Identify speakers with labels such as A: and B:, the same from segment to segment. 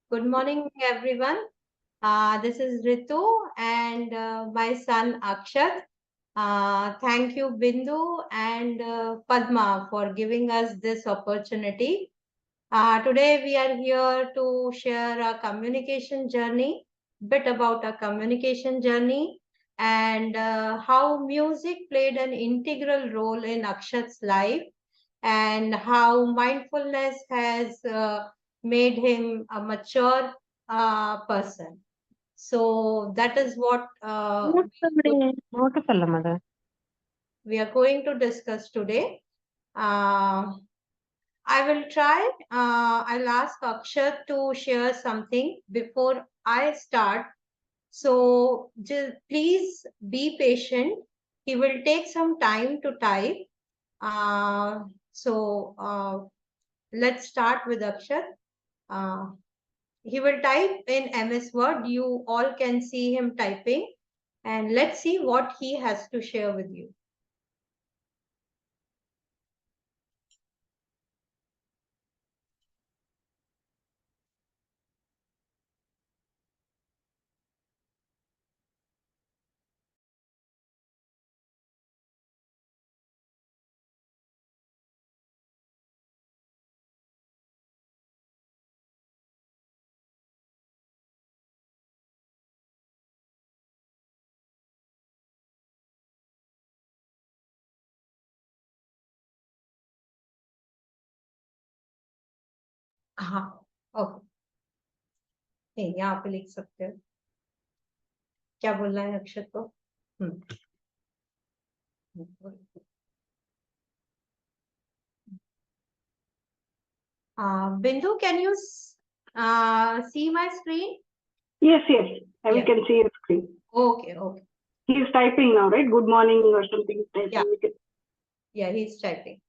A: Good morning, everyone. This is Ritu and my son Akshat. Thank you, Bindu and Padma, for giving us this opportunity. Today, we are here to share a communication journey, bit about a communication journey, and how music played an integral role in Akshat's life and how mindfulness has made him a mature person. So that is what
B: Beautiful, mother.
A: we are going to discuss today. Uh, I will try. I'll ask Akshat to share something before I start. So just please be patient. He will take some time to type. Uh, so let's start with Akshat. Uh, he will type in MS Word. You all can see him typing. And let's see what he has to share with you. हाँ okay नहीं यहाँ पे लिख सकते हो क्या बोलना है अक्षत को Bindu, can you see my screen?
C: Yes, yes. We
A: Yeah.
C: can see your screen.
A: Okay.
C: He's typing now, right? Good morning or something.
A: Yeah.
C: We can
A: Yeah, he's typing.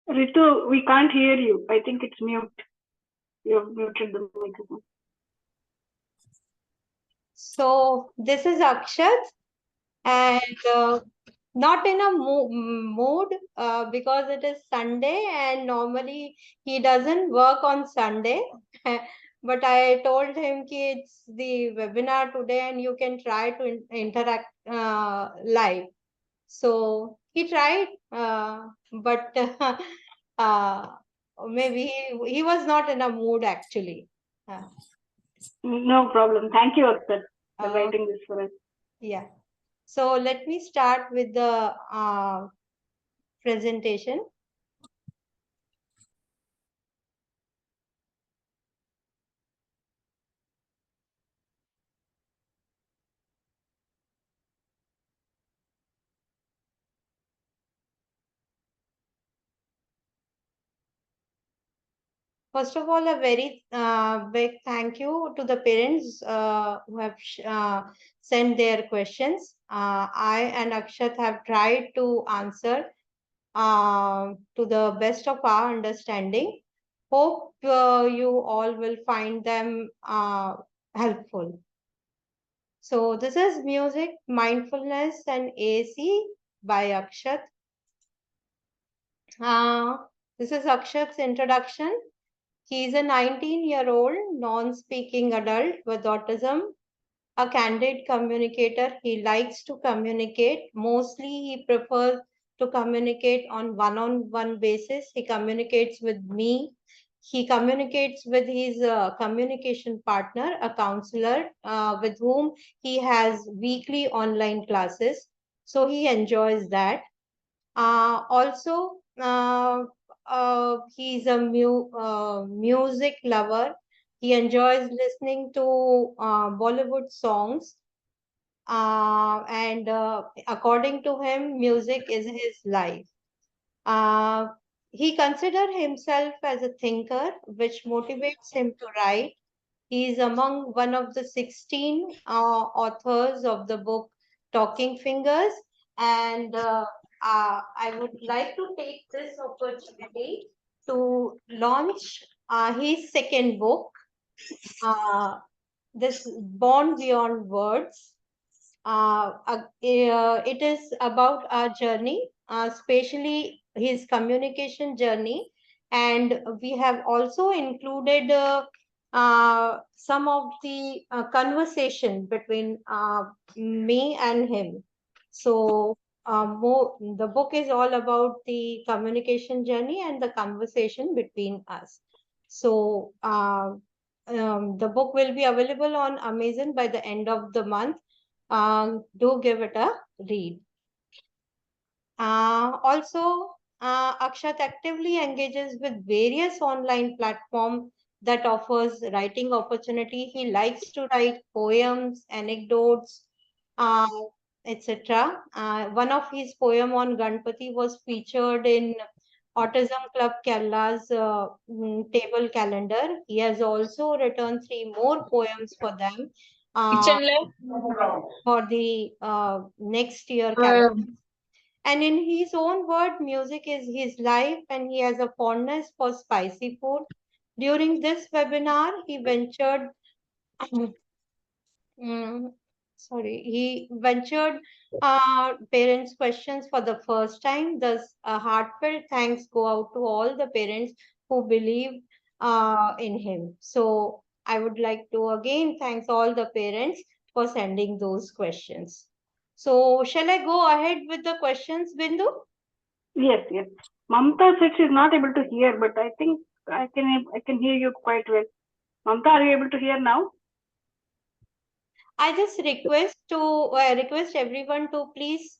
C: Ritu, we can't hear you. I think it's mute. You have muted the microphone.
A: So this is Akshat, and not in a mood because it is Sunday, and normally he doesn't work on Sunday. But I told him ki it's the webinar today, and you can try to interact live. So he tried, but uh, maybe he was not in a mood actually. Uh,
C: No problem. Thank you, Akshat, for
A: uh,
C: writing this for us.
A: yeah. So let me start with the presentation. First of all, a very big thank you to the parents who have sent their questions. I and Akshat have tried to answer to the best of our understanding. Hope you all will find them helpful. So this is Music, Mindfulness and AAC by Akshat. This is Akshat's introduction. He is a 19-year-old non-speaking adult with autism, a candid communicator. He likes to communicate. Mostly he prefers to communicate on one-on-one basis. He communicates with me. He communicates with his communication partner, a counselor with whom he has weekly online classes. So he enjoys that. Also, he's a music lover. He enjoys listening to Bollywood songs. And according to him, music is his life. Uh, he considers himself as a thinker, which motivates him to write. He is among one of the 16 authors of the book Talking Fingers. And I would like to take this opportunity to launch his second book, this Born Beyond Words. It is about our journey, especially his communication journey. And we have also included some of the conversation between me and him. So, the book is all about the communication journey and the conversation between us. So, the book will be available on Amazon by the end of the month. Do give it a read. Also, Akshat actively engages with various online platforms that offers writing opportunity. He likes to write poems, anecdotes, uh, etc. One of his poem on Ganpati was featured in Autism Club Kerala's table calendar. He has also written three more poems for them uh, for the next year calendar. And in his own word, music is his life and he has a fondness for spicy food. During this webinar, he ventured, mm, he ventured parents' questions for the first time. Thus, a heartfelt thanks go out to all the parents who believe in him. So, I would like to again thanks all the parents for sending those questions. So, shall I go ahead with the questions, Bindu?
C: Yes, yes. Mamta said she's not able to hear, but I think I can hear you quite well. Mamta, are you able to hear now?
A: I just request everyone to please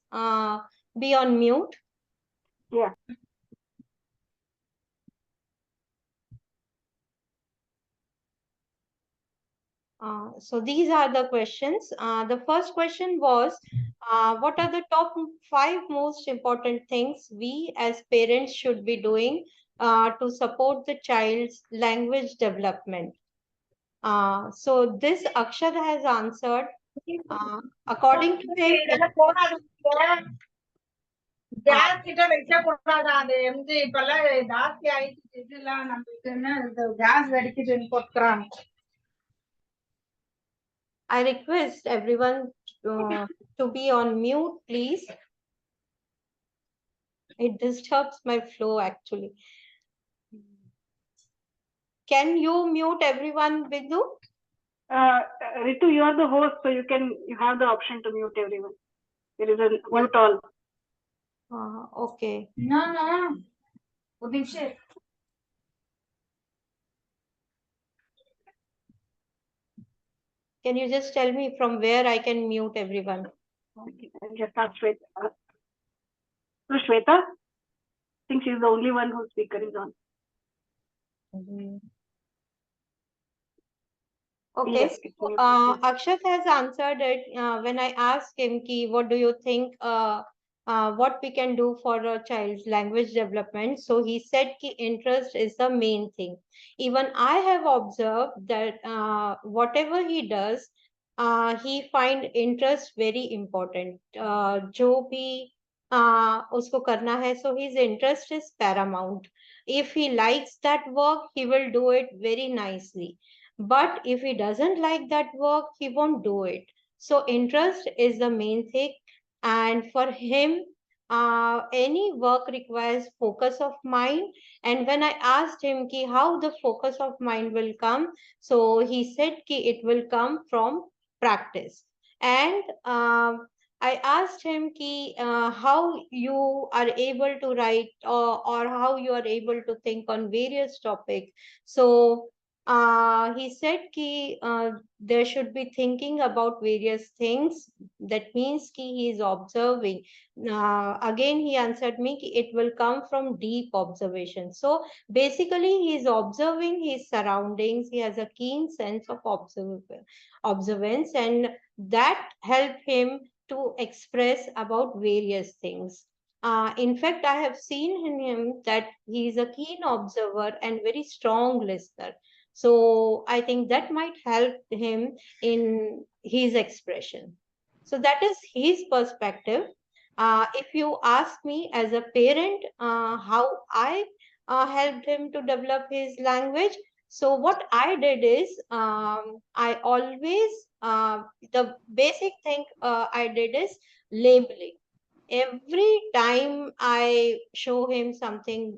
A: be on mute.
C: Yeah.
A: So these are the questions. The first question was, what are the top five most important things we as parents should be doing to support the child's language development? So this Akshat has answered. According to him,
B: gas கிட்ட வைக்க கூடாது. அது MG இப்பெல்லாம் ஜாஸ்தி ஆயிடுச்சு. இதெல்லாம் நம்மளுக்கு என்ன இந்த கேஸ் வெடிக்குதுன்னு போட்டுக்கிறாங்க.
A: I request everyone to be on mute, please. It disturbs my flow actually. Can you mute everyone, Bindu?
C: Ritu, you are the host, so you have the option to mute everyone. There is a mute all.
A: Okay.
B: No. ஒரு நிமிஷம்.
A: Can you just tell me from where I can mute everyone?
C: Okay, I'll just ask Shweta. So Shweta, I think she's the only one whose speaker is on.
A: Okay,
C: Yes,
A: so, Akshat has answered it when I asked him, ki, what do you think, what we can do for a child's language development? So he said ki interest is the main thing. Even I have observed that whatever he does, he find interest very important. जो भी उसको करना है, so his interest is paramount. If he likes that work, he will do it very nicely. But if he doesn't like that work, he won't do it. So interest is the main thing. And for him, any work requires focus of mind. And when I asked him ki how the focus of mind will come, so he said ki it will come from practice. And I asked him ki how you are able to write, or how you are able to think on various topics. So he said ki there should be thinking about various things. That means ki he is observing. Again, he answered me ki it will come from deep observation. So basically, he is observing his surroundings. He has a keen sense of observance, and that helped him to express about various things. In fact, I have seen in him that he is a keen observer and very strong listener. So I think that might help him in his expression. So that is his perspective. If you ask me as a parent, how I helped him to develop his language, so what I did is I always the basic thing I did is labeling. Every time I show him something,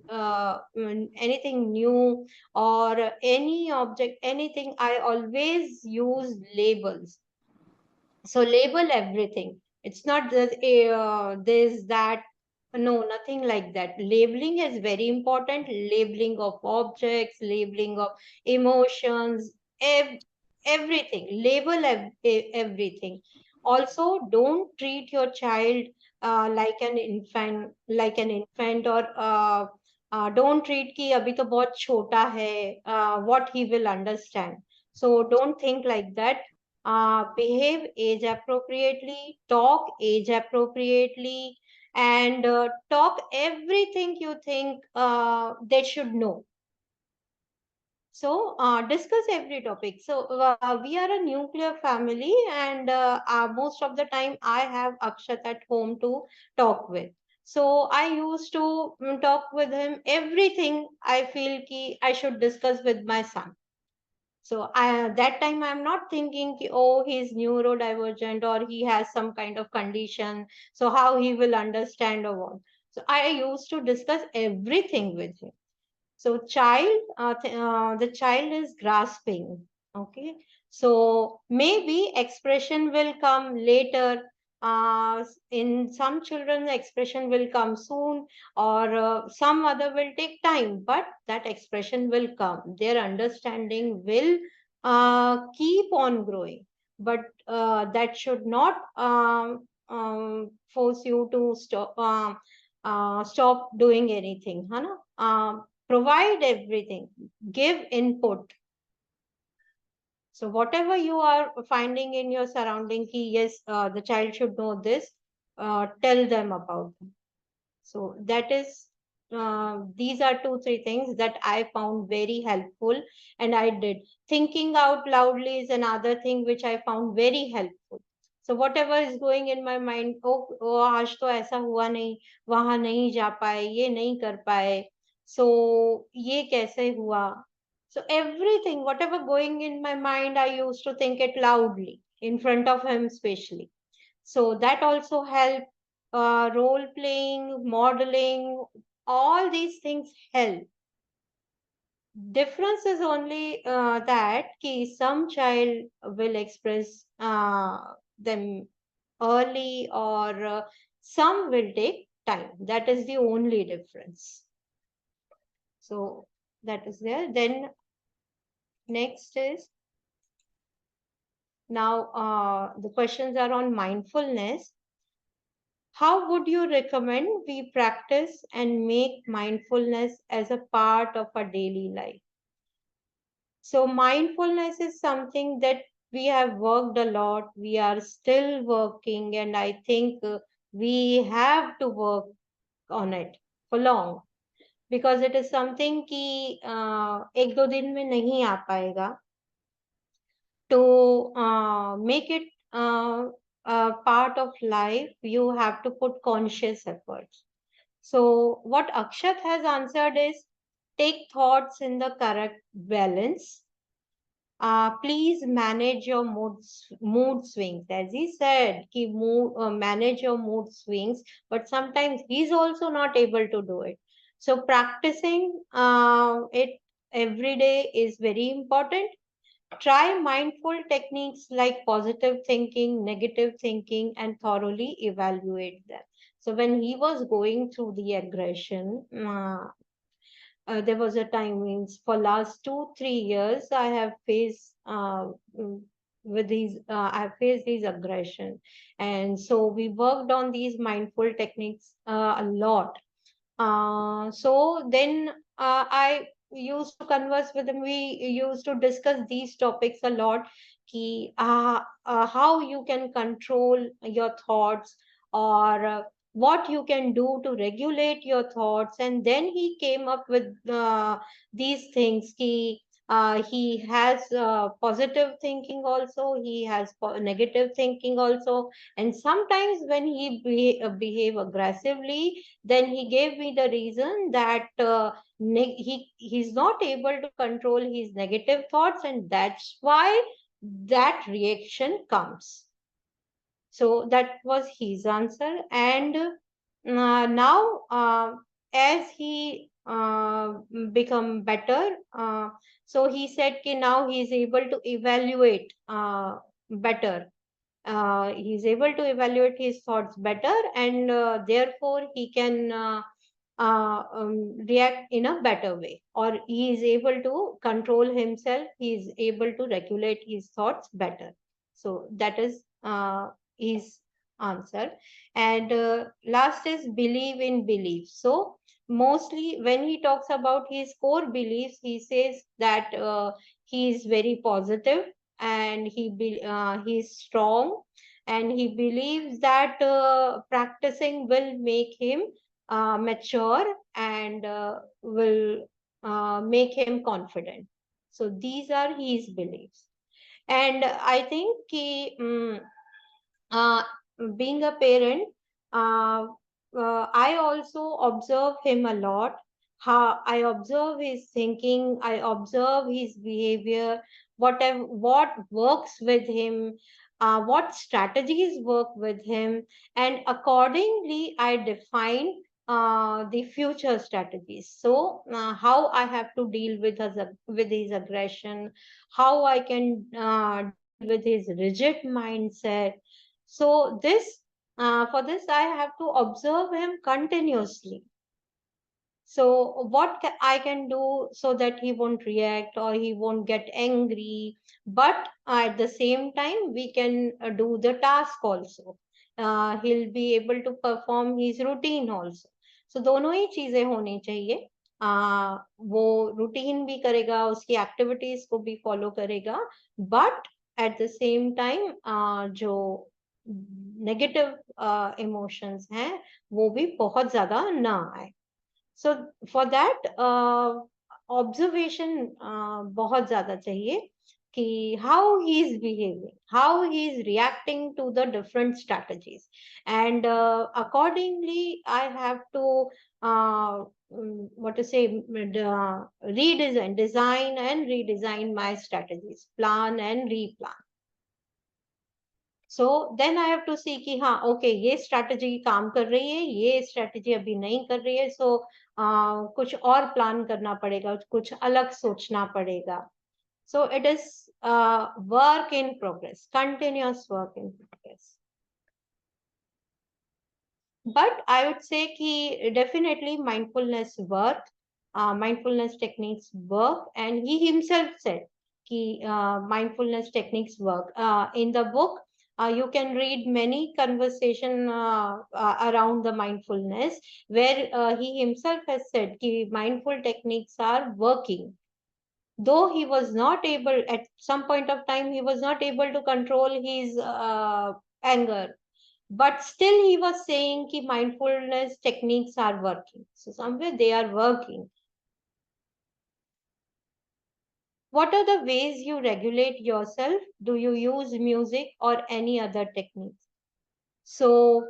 A: anything new or any object, anything, I always use labels. So label everything. It's not that this, that, no, nothing like that. Labeling is very important. Labeling of objects, labeling of emotions, everything. Label everything. Also, don't treat your child like an infant, or don't treat ki abhi to bahut chota hai, what he will understand. So don't think like that. Behave age appropriately, talk age appropriately, and talk everything you think they should know. So discuss every topic. So we are a nuclear family, and most of the time I have Akshat at home to talk with. So I used to talk with him everything I feel ki I should discuss with my son. So that time I'm not thinking, ki, oh, he's neurodivergent or he has some kind of condition. So how he will understand or what. So I used to discuss everything with him. So the child is grasping. Okay. So maybe expression will come later. In some children, the expression will come soon, or some other will take time, but that expression will come. Their understanding will keep on growing. But that should not force you to stop doing anything. Provide everything, give input. So whatever you are finding in your surrounding, yes, the child should know this, tell them about them. So that is, these are 2-3 things that I found very helpful, and I did. Thinking out loudly is another thing which I found very helpful. So whatever is going in my mind, oh आज तो ऐसा हुआ नहीं, वहां नहीं जा पाए, ये नहीं कर पाए, so ये कैसे हुआ? So everything, whatever going in my mind, I used to think it loudly in front of him, especially. So that also help. Role playing, modeling, all these things help. Difference is only that some child will express them early, or some will take time. That is the only difference. So that is there. Then next is, now the questions are on mindfulness. How would you recommend we practice and make mindfulness as a part of our daily life? So mindfulness is something that we have worked a lot, we are still working, and I think we have to work on it for long, because it is something कि एक दो दिन में नहीं आ पाएगा. To make it a part of life, you have to put conscious efforts. So what Akshat has answered is, take thoughts in the correct balance. Please manage your mood swings. As he said, manage your mood swings, but sometimes he's also not able to do it. So practicing it every day is very important. Try mindful techniques like positive thinking, negative thinking, and thoroughly evaluate them. So when he was going through the aggression, there was a time, means for last 2 3 years I have faced with these I have faced these aggression, and so we worked on these mindful techniques a lot. So then I used to converse with him. We used to discuss these topics a lot. How you can control your thoughts, or what you can do to regulate your thoughts. And then he came up with these things. He has positive thinking also, he has negative thinking also, and sometimes when he behave aggressively, then he gave me the reason that he's not able to control his negative thoughts, and that's why that reaction comes. So that was his answer. And now as he become better, so he said now he is able to evaluate better. He's able to evaluate his thoughts better, and therefore he can react in a better way, or he is able to control himself, he is able to regulate his thoughts better. So that is his answer. And last is believe in beliefs. So mostly when he talks about his core beliefs, he says that he is very positive, and he is strong, and he believes that practicing will make him mature, and will make him confident. So these are his beliefs. And I think uh, being a parent, uh, I also observe him a lot. How I observe his thinking, I observe his behavior, what works with him, what strategies work with him, and accordingly I define the future strategies. So how I have to deal with his aggression, how I can deal with his rigid mindset. So this, for this, I have to observe him continuously. So what I can do so that he won't react or he won't get angry, but at the same time we can do the task also. He'll be able to perform his routine also. So दोनों ही चीजें होनी चाहिए. वो routine भी करेगा, उसकी activities को भी फॉलो करेगा, but at the same time जो नेगेटिव इमोशंस हैं वो भी बहुत ज्यादा ना आए. So for that, observation बहुत ज्यादा चाहिए. how he is behaving, how he is reacting to the different strategies, and accordingly I have to what to say design and redesign my strategies, plan and replan. So then I have to see कि हाँ okay ये strategy काम कर रही है, ये strategy अभी नहीं कर रही है, so कुछ और plan करना पड़ेगा, कुछ अलग सोचना पड़ेगा. So it is work in progress, continuous work in progress. But I would say कि definitely mindfulness work, mindfulness techniques work, and he himself said कि mindfulness techniques work. In the book, you can read many conversation around the mindfulness, where he himself has said कि mindful techniques are working. Though he was not able, at some point of time, he was not able to control his anger, but still he was saying कि mindfulness techniques are working. So somewhere they are working. What are the ways you regulate yourself? Do you use music or any other techniques? So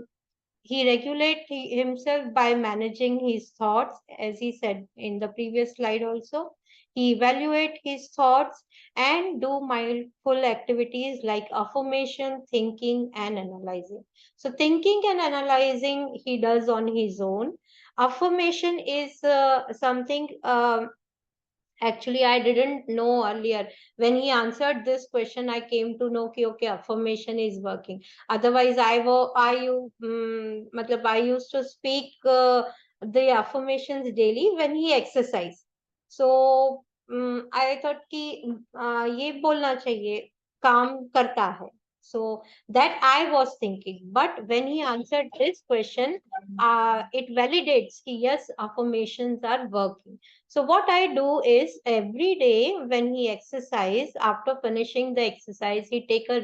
A: he regulates himself by managing his thoughts, as he said in the previous slide also. He evaluate his thoughts and do mindful activities like affirmation, thinking, and analyzing. So thinking and analyzing he does on his own. Affirmation is something actually I didn't know earlier. When he answered this question, I came to know कि okay, affirmation is working. Otherwise, I used to speak the affirmations daily when he exercised. So I thought कि ये बोलना चाहिए, काम करता है. So that I was thinking. But when he answered this question, it validates कि yes, affirmations are working. So what I do is every day when he exercise, after finishing the exercise, he take a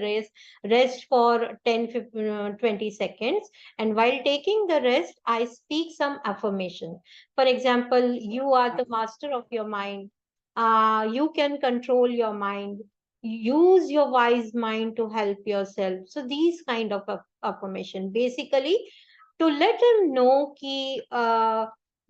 A: rest for 10, 15, 20 seconds. And while taking the rest, I speak some affirmation. For example, you are the master of your mind. You can control your mind. Use your wise mind to help yourself. So these kind of affirmation, basically to let him know कि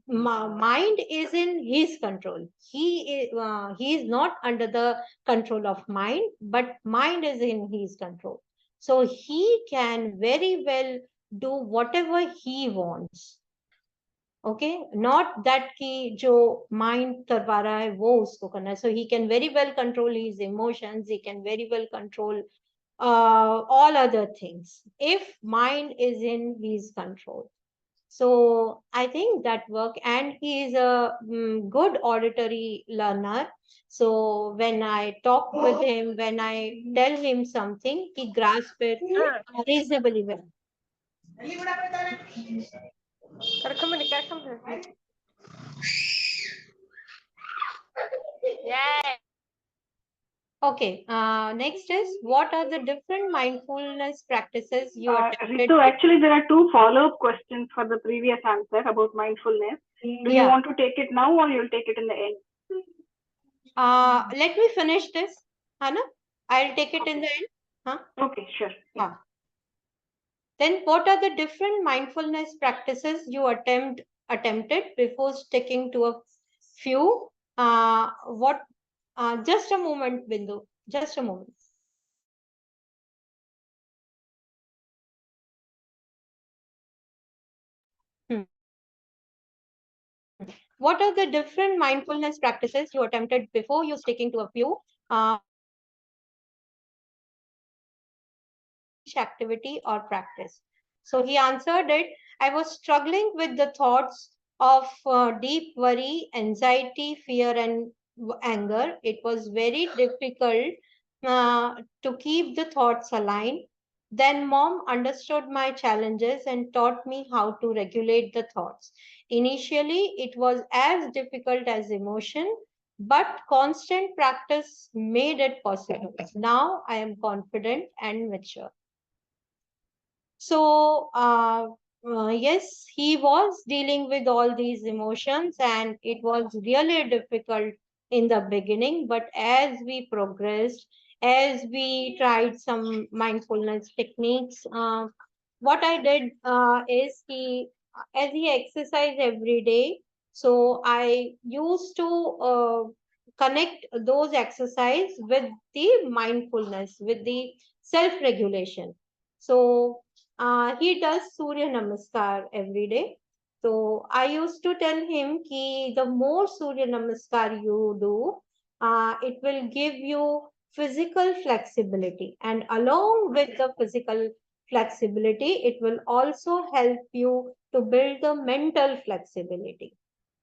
A: mind is in his control. He is not under the control of mind, but mind is in his control. So he can very well do whatever he wants. Okay, not that कि जो mind करवा रहा है वो उसको करना है. So he can very well control his emotions. He can very well control all other things if mind is in his control. So I think that work, and he is a good auditory learner. So when I talk with him, when I tell him something, he grasps it reasonably well. Okay. Next is, what are the different mindfulness practices you attempted?
C: Ritu, actually, there are two follow-up questions for the previous answer about mindfulness. Do you want to take it now or you'll take it in the end?
A: Let me finish this, Hannah. I'll take it in the end. Huh?
C: Okay, sure.
A: Yeah. Then what are the different mindfulness practices you attempted before sticking to a few? Just a moment, Bindu. Just a moment. What are the different mindfulness practices you attempted before you sticking to a few? Activity or practice. So he answered it. I was struggling with the thoughts of deep worry, anxiety, fear, and anger. It was very difficult to keep the thoughts aligned. Then mom understood my challenges and taught me how to regulate the thoughts. Initially, it was as difficult as emotion, but constant practice made it possible. Now I am confident and mature. So, yes, he was dealing with all these emotions, and it was really difficult in the beginning, but as we progressed, as we tried some mindfulness techniques, what I did is as he exercised every day, so I used to connect those exercise with the mindfulness, with the self-regulation. So he does Surya Namaskar every day. So I used to tell him ki the more Surya Namaskar you do, it will give you physical flexibility. And along with the physical flexibility, it will also help you to build the mental flexibility.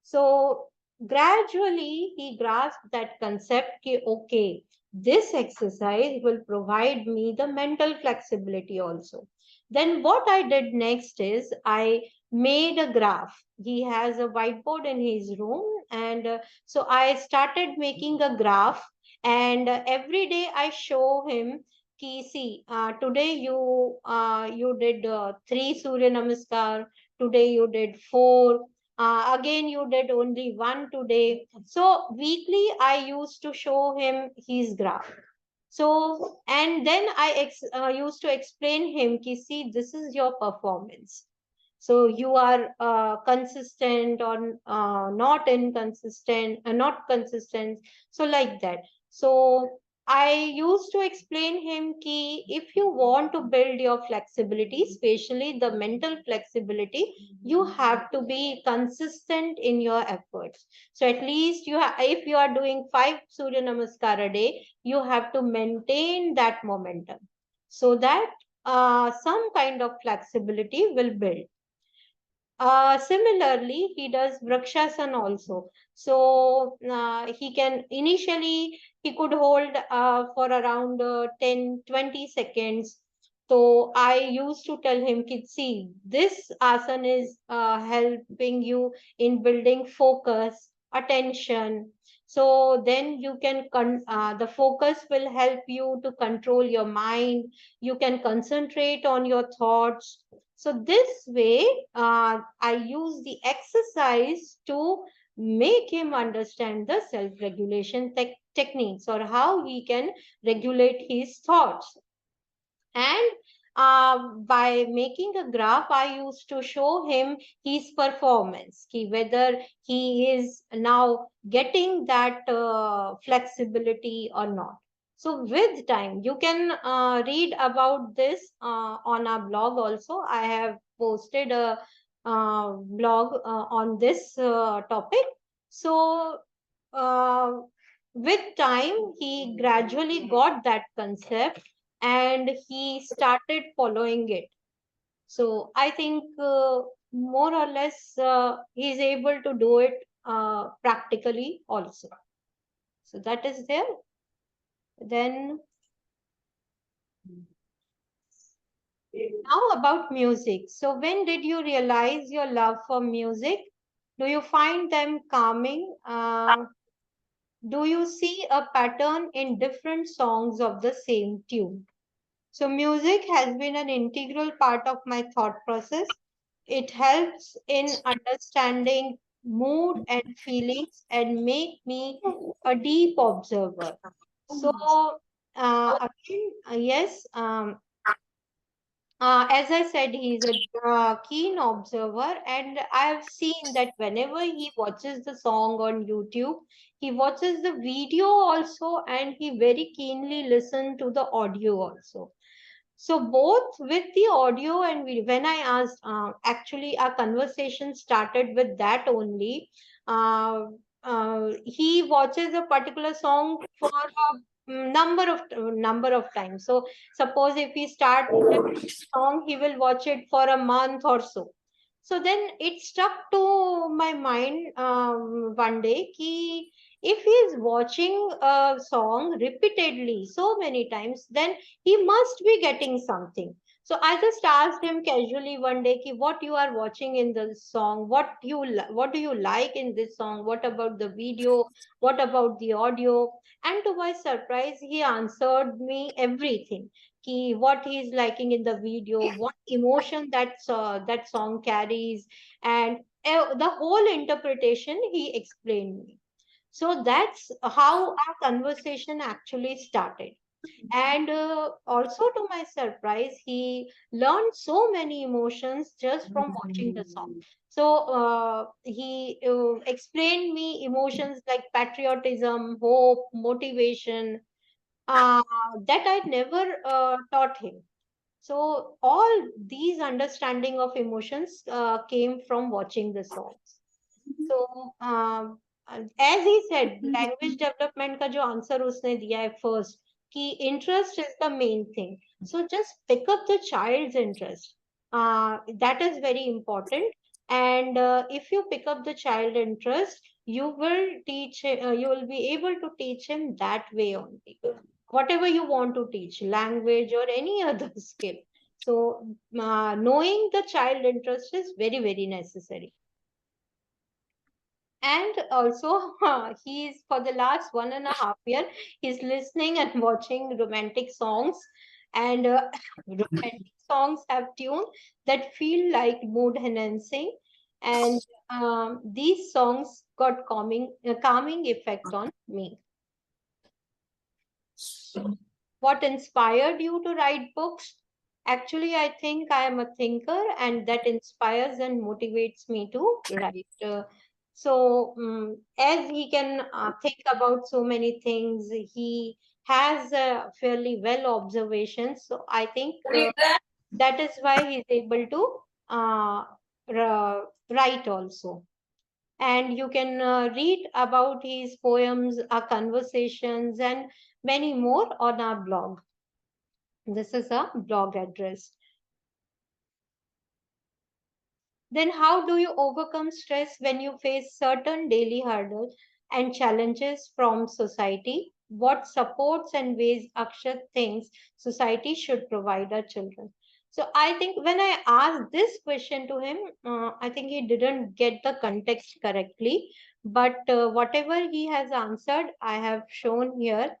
A: So gradually he grasped that concept ki, okay, this exercise will provide me the mental flexibility also. Then what I did next is I made a graph. He has a whiteboard in his room, and so I started making a graph, and every day I show him ki, see, today you did 3 Surya Namaskar, today you did 4, again you did only 1 today. So weekly I used to show him his graph. So, and then I used to explain him ki, see, this is your performance. So you are consistent or not inconsistent, not consistent. So like that. So I used to explain him ki if you want to build your flexibility, especially the mental flexibility, you have to be consistent in your efforts. So at least if you are doing 5 Surya Namaskar a day, you have to maintain that momentum so that some kind of flexibility will build. Similarly, he does Vrikshasana also. So he can initially, he could hold for around 10, 20 seconds. So I used to tell him, kids, see, this asana is helping you in building focus, attention. So then you can, the focus will help you to control your mind. You can concentrate on your thoughts. So this way, I use the exercise to make him understand the self-regulation techniques, or how he can regulate his thoughts. And by making a graph, I used to show him his performance, whether he is now getting that flexibility or not. So with time, you can read about this on our blog also. I have posted a blog on this topic. So uh, with time, he gradually got that concept and he started following it. So I think more or less he's able to do it practically also. So that is there. Then now about music. So when did you realize your love for music? Do you find them calming? Do you see a pattern in different songs of the same tune? So music has been an integral part of my thought process. It helps in understanding mood and feelings and make me a deep observer. So again, yes, as I said, he's a keen observer, and I've seen that whenever he watches the song on YouTube, he watches the video also, and he very keenly listens to the audio also. So both with the audio and video, when I asked, actually our conversation started with that only. Uh, he watches a particular song for a number of times. So suppose if he started song, he will watch it for a month or so. So then it stuck to my mind one day ki if he is watching a song repeatedly so many times, then he must be getting something. So I just asked him casually one day ki what you are watching in the song, what do you like in this song, what about the video, what about the audio. And to my surprise, he answered me everything, ki what he is liking in the video, what emotion that song carries, and the whole interpretation he explained me. So that's how our conversation actually started. And also, to my surprise, he learned so many emotions just from watching the song. So he explained me emotions like patriotism, hope, motivation, uh, that I never taught him. So all these understanding of emotions came from watching the songs. So as he said, language development का जो answer उसने दिया है first, कि interest is the main thing. So just pick up the child's interest. That is very important. And if you pick up the child interest, you will you will be able to teach him that way only. Whatever you want to teach, language or any other skill. So knowing the child interest is very, very necessary. And also, he's for the last 1.5 year, he's listening and watching romantic songs. And romantic songs have tune that feel like mood enhancing. And these songs got calming effect on me. What inspired you to write books? Actually, I think I am a thinker, and that inspires and motivates me to write. As he can think about so many things, he has fairly well observations. So, I think that is why he's able to write also. And you can read about his poems, conversations, and many more on our blog. This is a blog address. Then, how do you overcome stress when you face certain daily hurdles and challenges from society? What supports and ways Akshat thinks society should provide our children? So, I think when I asked this question to him, I think he didn't get the context correctly. But whatever he has answered, I have shown here.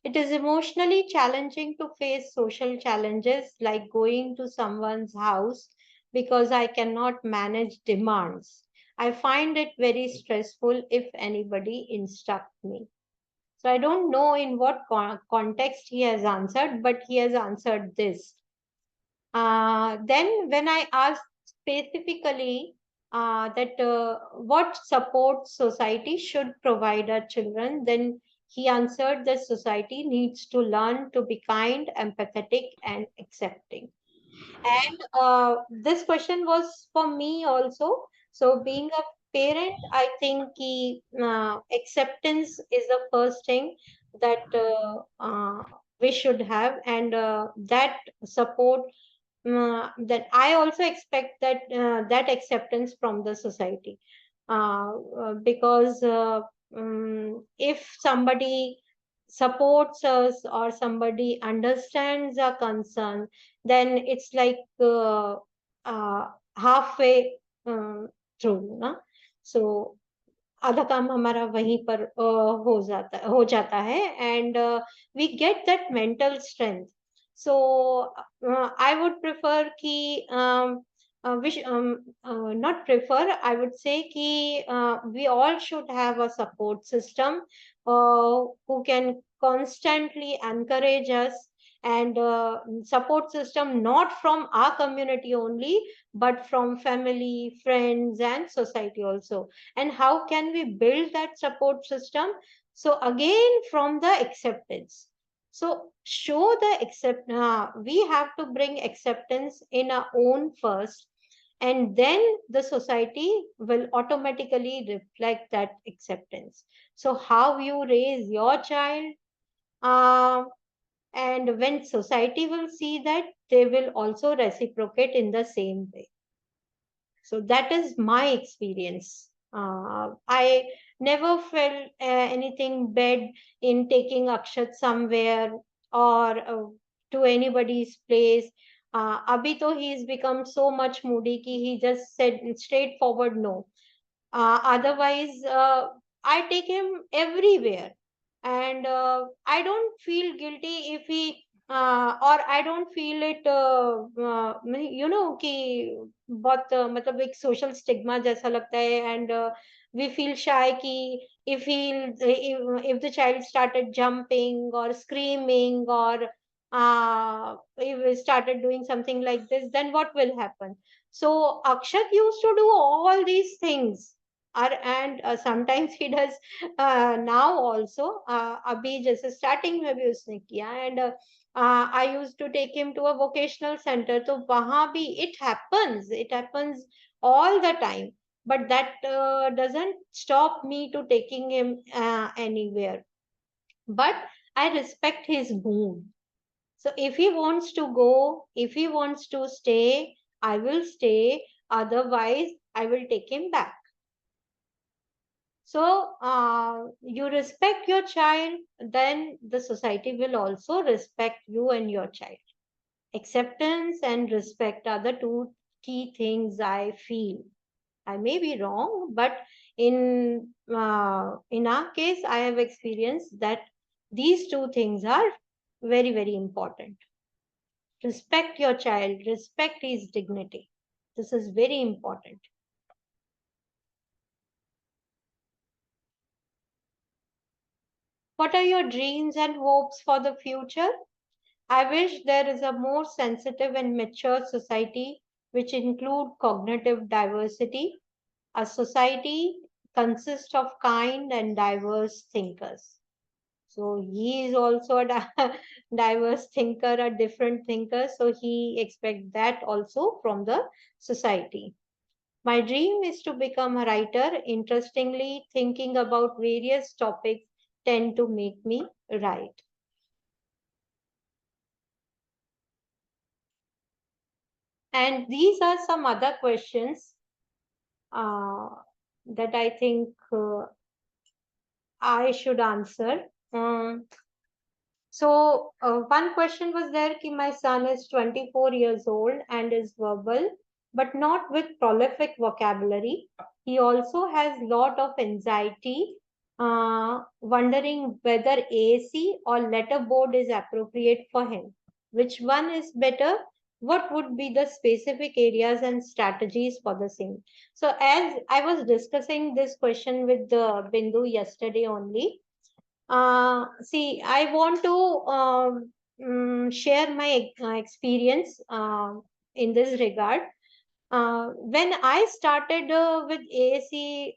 A: It is emotionally challenging to face social challenges like going to someone's house because I cannot manage demands. I find it very stressful if anybody instructs me. So I don't know in what context he has answered, but he has answered this. Then, when I asked specifically that what support society should provide our children, then he answered that society needs to learn to be kind, empathetic, and accepting. And this question was for me also. So, being a parent, I think acceptance is the first thing that we should have, and that support, that I also expect that that acceptance from the society, because if somebody supports us or somebody understands our concern, then it's like halfway through, na? So आधा काम हमारा वहीं पर हो जाता है, and we get that mental strength. So I would prefer कि not prefer, I would say कि we all should have a support system who can constantly encourage us, and support system not from our community only, but from family, friends, and society also. And how can we build that support system? So again, from the acceptance. So show the we have to bring acceptance in our own first, and then the society will automatically reflect that acceptance. So how you raise your child, uh, and when society will see that, they will also reciprocate in the same way. So that is my experience. I never felt anything bad in taking Akshat somewhere or to anybody's place. Abhi to he's become so much moody ki he just said straightforward no. Otherwise, I take him everywhere, and I don't feel guilty if he or I don't feel it, कि बहुत मतलब एक social stigma जैसा लगता है, and we feel shy कि If the child started jumping or screaming, or if he started doing something like this, then what will happen? So Akshat used to do all these things, and sometimes he does now also. Abhi jaise starting mein bhi usne kiya, and I used to take him to a vocational center. So wahan bhi it happens all the time, but that doesn't stop me to taking him anywhere. But I respect his mood. So if he wants to go, if he wants to stay, I will stay. Otherwise, I will take him back. So you respect your child, then the society will also respect you and your child. Acceptance and respect are the two key things I feel. I may be wrong, but in our case, I have experienced that these two things are very, very important. Respect your child, respect his dignity. This is very important. What are your dreams and hopes for the future? I wish there is a more sensitive and mature society which include cognitive diversity. A society consists of kind and diverse thinkers. So he is also a diverse thinker, a different thinker. So he expects that also from the society. My dream is to become a writer. Interestingly, thinking about various topics tend to make me write. And these are some other questions uh, that I think I should answer. One question was there ki my son is 24 years old and is verbal, but not with prolific vocabulary. He also has lot of anxiety, wondering whether AAC or letterboard is appropriate for him. Which one is better? What would be the specific areas and strategies for the same? So as I was discussing this question with Bindu yesterday only, see, I want to share my experience in this regard. When I started with AAC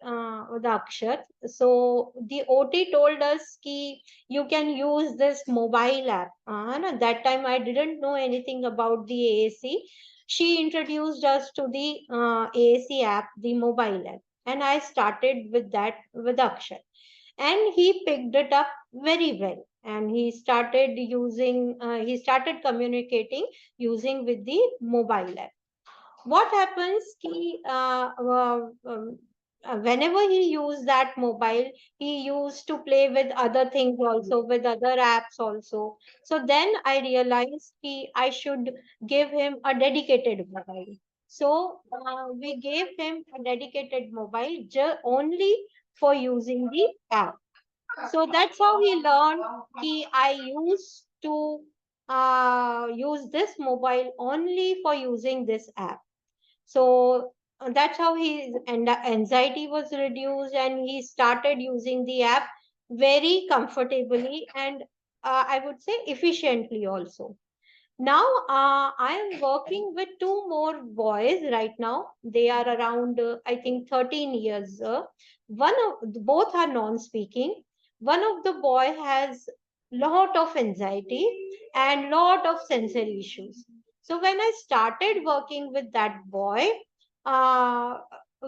A: with Akshat, so the OT told us ki you can use this mobile app. No, that time I didn't know anything about the AAC. She introduced us to the AAC app, the mobile app, and I started with that with Akshat, and he picked it up very well, and he started communicating using with the mobile app. What happens ki, whenever he used that mobile, he used to play with other things also, with other apps also. So then I realized ki I should give him a dedicated mobile. So we gave him a dedicated mobile only for using the app. So that's how he learned ki I used to use this mobile only for using this app. So that's how his anxiety was reduced, and he started using the app very comfortably, and I would say efficiently also. Now I am working with two more boys right now. They are around I think 13 years. Both are non-speaking. One of the boy has lot of anxiety and lot of sensory issues. So when I started working with that boy, uh,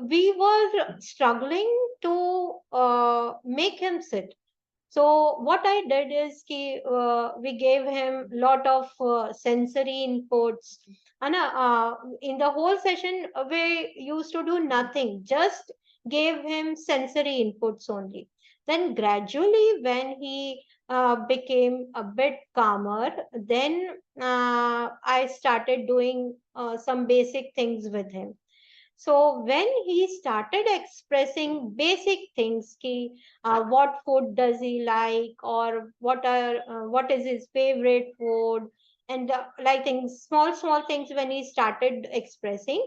A: we were struggling to make him sit. So what I did is we gave him lot of sensory inputs. And in the whole session, we used to do nothing, just gave him sensory inputs only. Then gradually, when he became a bit calmer, then I started doing some basic things with him. So when he started expressing basic things, ki, what food does he like, or what is his favorite food, and like things, small things, when he started expressing,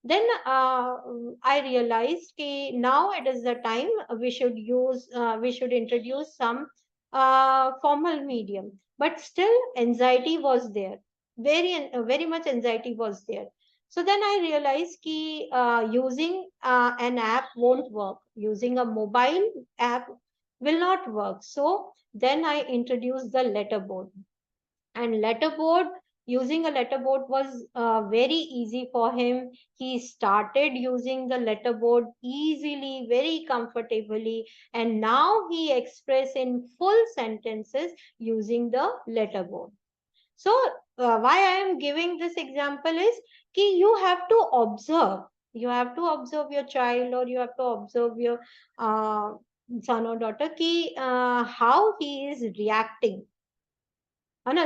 A: Then I realized that now it is the time we should introduce some formal medium. But still, anxiety was there. Very much anxiety was there. So then I realized that using an app won't work. Using a mobile app will not work. So then I introduced the letterboard. And letterboard, using a letterboard was very easy for him. He started using the letterboard easily, very comfortably, and now he express in full sentences using the letterboard. So why I am giving this example is ki you have to observe. You have to observe your child, or you have to observe your uh, son or daughter ki how he is reacting. What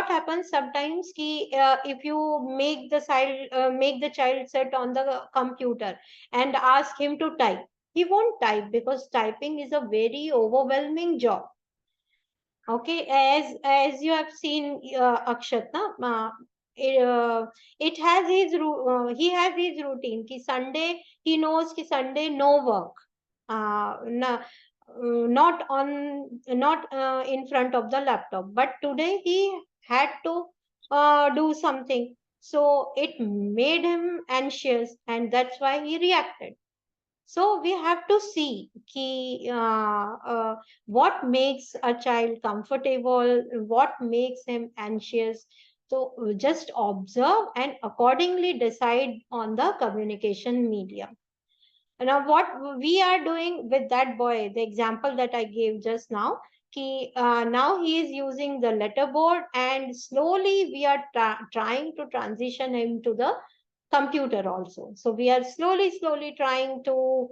A: happens sometimes ki if you make the child sit on the computer and ask him to type, he won't type because typing is a very overwhelming job. Okay, as you have seen, Akshat, na, it has he has his routine. Ki Sunday, he knows ki Sunday no work. Not in front of the laptop. But today he had to do something. So it made him anxious, and that's why he reacted. So we have to see what makes a child comfortable, what makes him anxious. So just observe and accordingly decide on the communication medium. Now, what we are doing with that boy, the example that I gave just now, now he is using the letterboard, and slowly we are trying to transition him to the computer also. So we are slowly trying to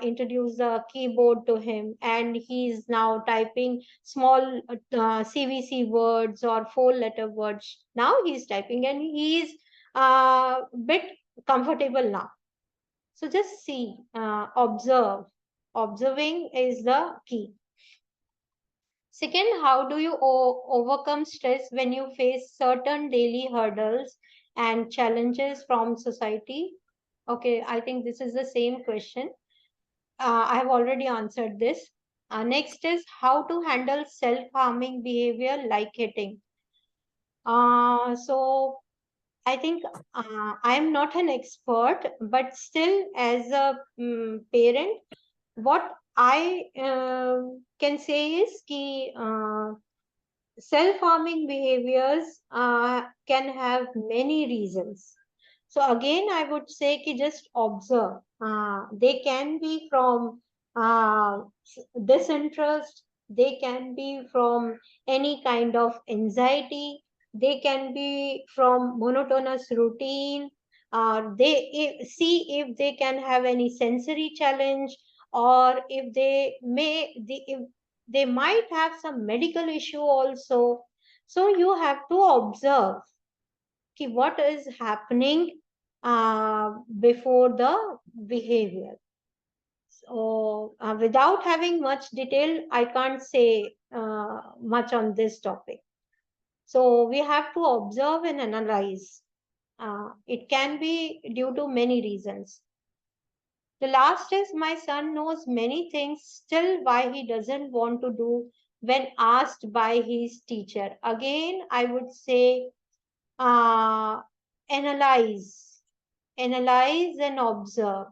A: introduce the keyboard to him, and he is now typing small CVC words or four-letter words. Now he is typing, and he is bit comfortable now. So just see, observe. Observing is the key. Second, how do you overcome stress when you face certain daily hurdles and challenges from society? Okay, I think this is the same question. I have already answered this. Next is how to handle self-harming behavior like hitting. So I think I am not an expert, but still, as a parent, what I can say is कि self-harming behaviors can have many reasons. So again, I would say कि just observe. They can be from uh, disinterest. They can be from any kind of anxiety. They can be from monotonous routine. See if they can have any sensory challenge, or if they might have some medical issue also. So you have to observe ki what is happening before the behavior. So without having much detail, I can't say much on this topic. So we have to observe and analyze. It can be due to many reasons. The last is my son knows many things, still why he doesn't want to do when asked by his teacher. Again, I would say uh, analyze, analyze and observe.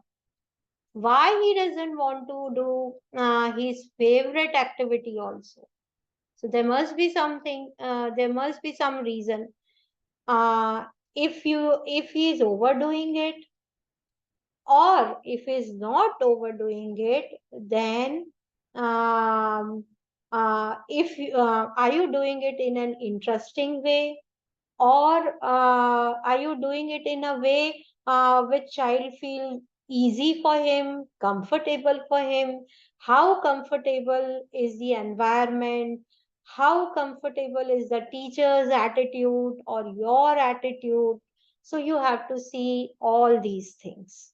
A: Why he doesn't want to do his favorite activity also. So there must be something, there must be some reason. Uh, if he is overdoing it, or if he's not overdoing it, then if are you doing it in an interesting way, or are you doing it in a way which child feel easy for him, comfortable for him? How comfortable is the environment? How comfortable is the teacher's attitude or your attitude? So you have to see all these things.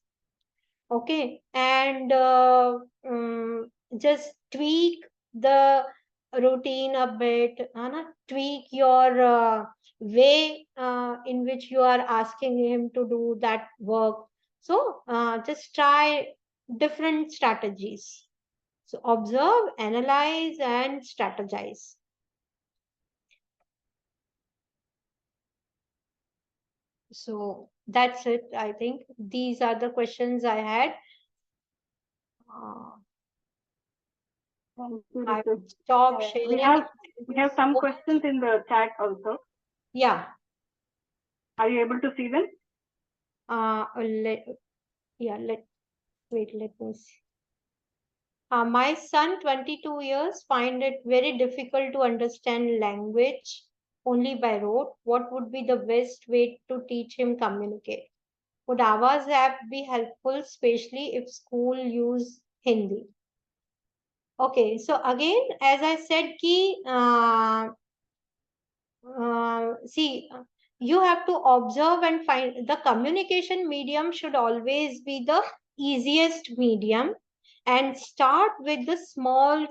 A: Okay, and just tweak the routine a bit, tweak your way in which you are asking him to do that work. So just try different strategies. So observe, analyze, and strategize. So that's it. I think these are the questions I had.
C: Thank you,
A: I
C: Ritu.
A: will stop sharing.
C: We have some questions in the chat also.
A: Yeah.
C: Are you able to see them?
A: Wait, let me see. My son, 22 years, find it very difficult to understand language only by rote. What would be the best way to teach him communicate? Would Avaz app be helpful, especially if school use Hindi? Okay, so again, as I said, see, you have to observe and find the communication medium should always be the easiest medium, and start with the small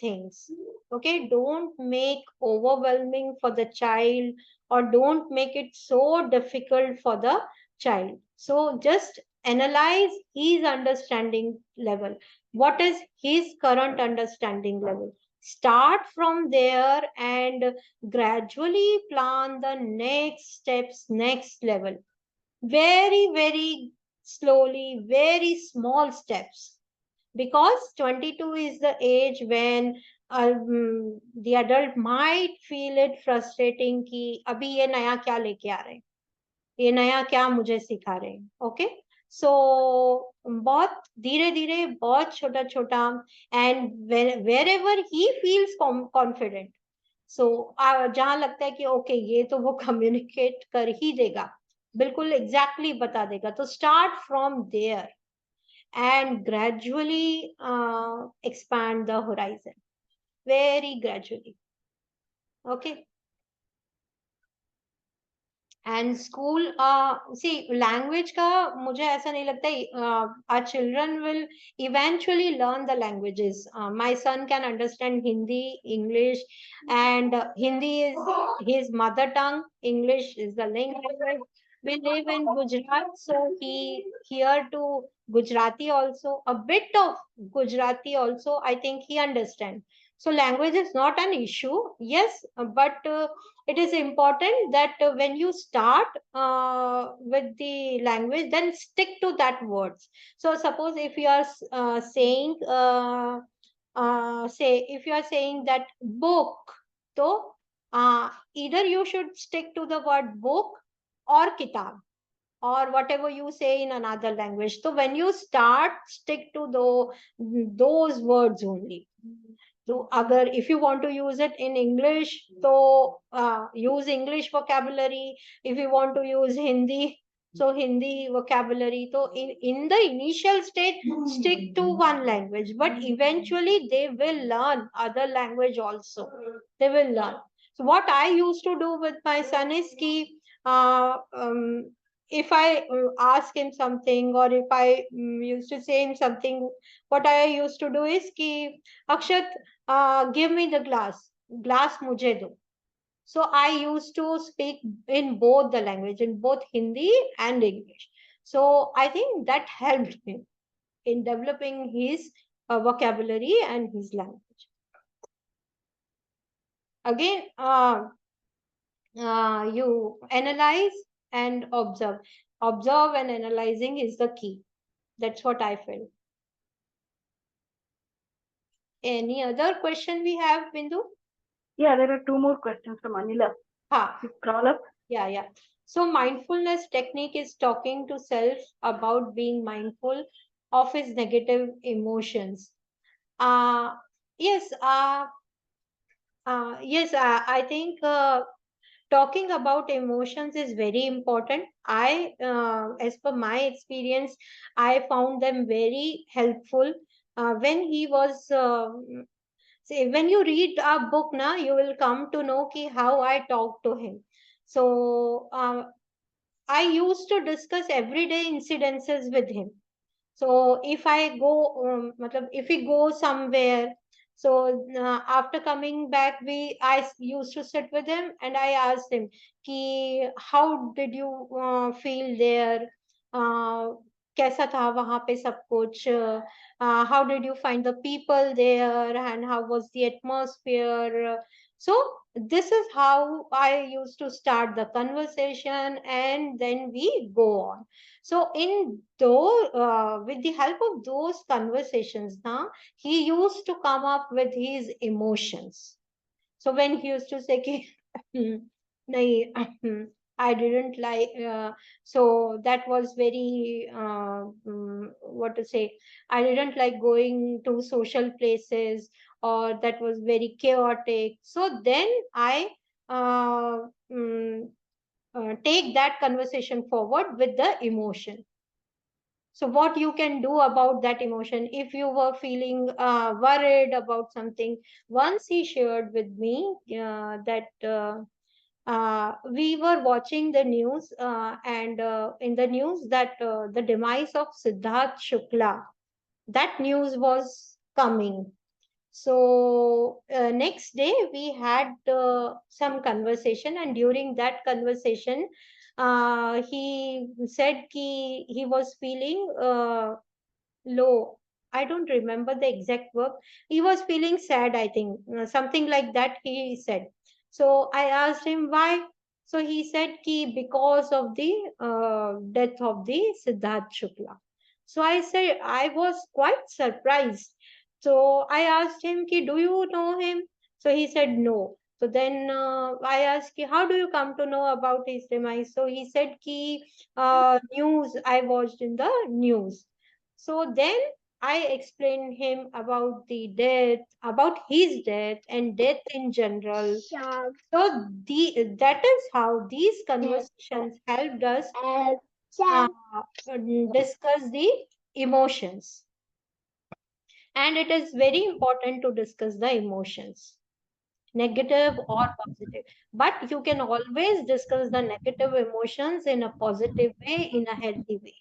A: things. Okay, don't make overwhelming for the child, or don't make it so difficult for the child. So just analyze his understanding level. What is his current understanding level? Start from there and gradually plan the next steps, next level. Very slowly, very small steps. Because 22 is the age when the adult might feel it frustrating कि अभी ये नया क्या लेके आ रहे हैं, ये नया क्या मुझे सिखा रहे हैं. ओके, सो बहुत धीरे धीरे, बहुत छोटा छोटा, and wherever he feels confident. So जहां लगता है कि ओके ये तो वो कम्युनिकेट कर ही देगा, बिल्कुल एग्जैक्टली बता देगा, तो start from there and gradually expand the horizon, very gradually. Okay. And school, see, language का मुझे ऐसा नहीं लगता, our children will eventually learn the languages. My son can understand Hindi, English, and Hindi is his mother tongue, English is the language. We live in Gujarat, so he here to Gujarati also, a bit of Gujarati also, I think he understands. So language is not an issue, yes, but it is important that when you start with the language, then stick to that words. So suppose if you are saying, say if you are saying that book, so either you should stick to the word book or kitab, or whatever you say in another language. So when you start, stick to those words only. So agar if you want to use it in English, so use English vocabulary. If you want to use Hindi, so Hindi vocabulary. So in the initial stage, stick to one language, but eventually they will learn other language also. They will learn. So what I used to do with my son is ki, if I ask him something, or if I used to say him something, what I used to do is ki, Akshat, give me the glass mujhe do. So I used to speak in both the language, in both Hindi and English. So I think that helped him in developing his vocabulary and his language. Again, you analyze and observe. Observe and analyzing is the key. That's what I feel. Any other question we have, Bindu?
C: Yeah, there are two more questions from Anila. You scroll up.
A: Yeah. So mindfulness technique is talking to self about being mindful of his negative emotions. Yes, I think talking about emotions is very important. As per my experience, I found them very helpful. When he was, say, when you read a book, na, you will come to know ki how I talk to him. So I used to discuss everyday incidences with him. So if I go, if we go somewhere, So after coming back, I used to sit with him and I asked him, कि how did you feel there? Uh, कैसा था वहाँ पे सब कुछ? How did you find the people there and how was the atmosphere? So this is how I used to start the conversation and then we go on. So with the help of those conversations, now he used to come up with his emotions. So when he used to say, कि, nahi, I didn't like, so that was very, what to say, I didn't like going to social places, or that was very chaotic. So then I uh, mm, take that conversation forward with the emotion. So what you can do about that emotion, if you were feeling worried about something. Once he shared with me that we were watching the news, and in the news that the demise of Siddharth Shukla, that news was coming. So next day we had some conversation, and during that conversation, he said he was feeling low. I don't remember the exact word. He was feeling sad, I think, something like that. He said. So I asked him why. So he said ki because of the death of the Siddharth Shukla. So I said I was quite surprised. So I asked him ki do you know him? So he said no. So then I asked ki how do you come to know about his demise? So he said ki news, I watched in the news. So then I explained him about the death, about his death and death in general. So that is how these conversations helped us discuss the emotions. And it is very important to discuss the emotions, negative or positive. But you can always discuss the negative emotions in a positive way, in a healthy way.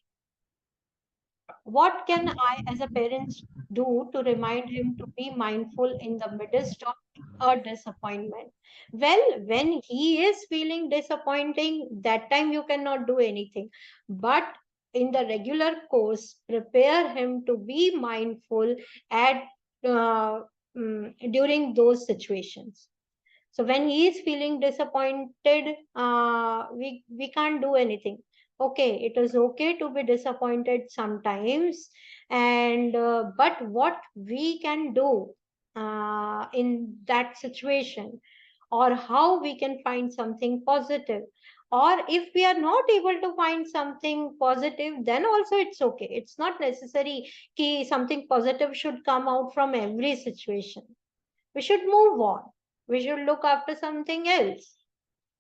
A: What can I, as a parent, do to remind him to be mindful in the midst of a disappointment? Well, when he is feeling disappointing, that time you cannot do anything. But in the regular course, prepare him to be mindful at during those situations. So when he is feeling disappointed, we can't do anything. Okay, it is okay to be disappointed sometimes, and but what we can do in that situation, or how we can find something positive, or if we are not able to find something positive, then also it's okay. It's not necessary that something positive should come out from every situation. We should move on. We should look after something else.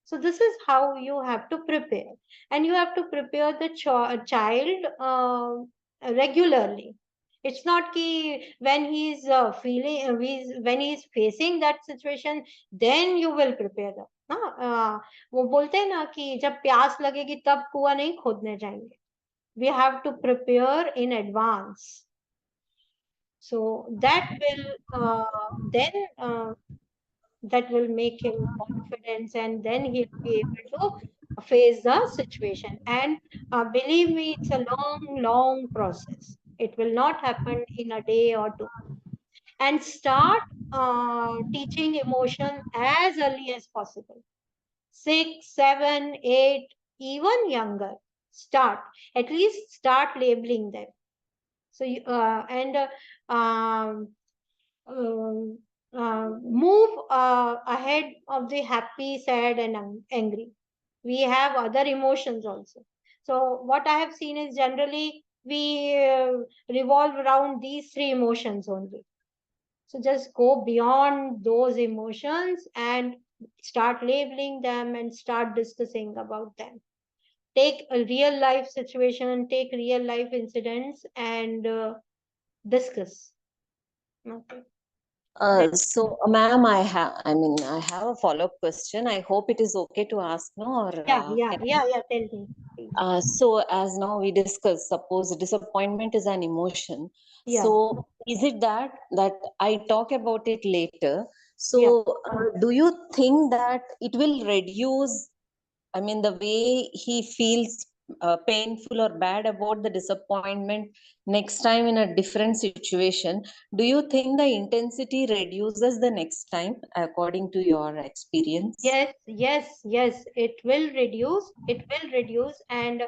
A: So this is how you have to prepare, and you have to prepare the child regularly. It's not कि when he's feeling when he's facing that situation, then you will prepare them. वो बोलते हैं ना कि जब प्यास लगेगी तब कुआं नहीं खोदने जाएंगे. We have to prepare in advance. So that will then that will make him confidence, and then he'll be able to face the situation. And believe me, it's a long process. It will not happen in a day or two. And start teaching emotion as early as possible. 6, 7, 8, even younger. Start, at least start labeling them. So um, um, move ahead of the happy, sad, and angry. We have other emotions also. So what I have seen is generally we revolve around these three emotions only. So just go beyond those emotions and start labeling them and start discussing about them. Take a real life situation, take real life incidents, and discuss. Okay.
D: So, ma'am, I have a follow-up question. I hope it is okay to ask, no? Or
A: Yeah,
D: can I?
A: tell me.
D: So as now we discussed, suppose disappointment is an emotion.
A: Yeah.
D: So is it that I talk about it later? So do you think that it will reduce, I mean, the way he feels painful or bad about the disappointment next time in a different situation? Do you think the intensity reduces the next time, according to your experience?
A: Yes, it will reduce. It will reduce. And